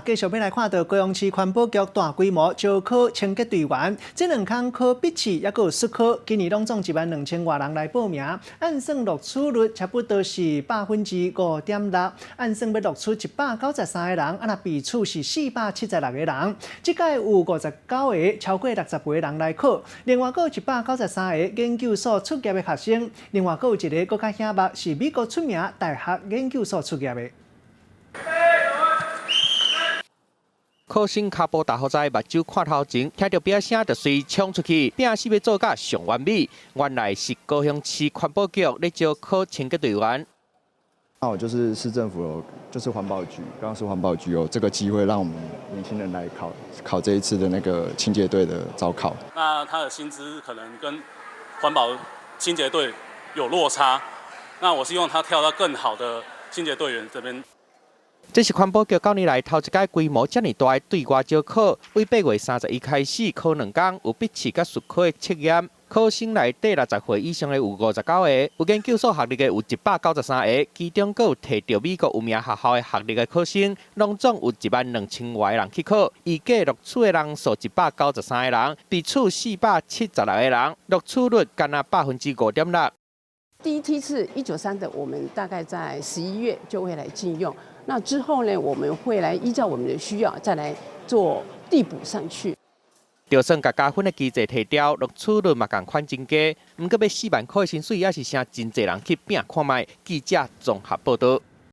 继续要来看到高雄市环保局大规模招考清洁队员，这2项考笔试也有术考，今年拢总12000多人来报名，按算录取率差不多是5.6%，按算要录取193个人，若被取是476个人。这届有59个超过60倍人来考，另外还有193个研究所出业的学生，另外还有一个较显目是美国出名大学研究所出业的。 考生脚步大好在，目睭看头前，听到表声就随冲出去，拼死要做甲上完美。原来是高雄市环保局咧招考清洁队员。那我就是市政府就是环保局，刚刚是环保局有这个机会让我们年轻人来考这一次的那个清洁队的招考。那他的薪资可能跟环保清洁队有落差，那我希望他跳到更好的清洁队员这边。 这是环保局9年来头一届规模这么大的对外招考，为8月31开始考2天，有笔试甲术考的测验。考生内底60岁以上的有59个，有研究所学历的有193个，其中还有摕到美国有名学校的学历的考生，拢总有12000多个人去考。预计录取的人数193个人，被取476个人，录取率干那5.6%。第一梯次193的，我们大概在11月就会来禁用。 那之后呢，我们会来依照我们的需要，再来做递补上去。就算甲加分的机制提掉，录取率嘛共款增加，不过要4万块的薪水，也是请真侪人去拼看卖。记者综合报道。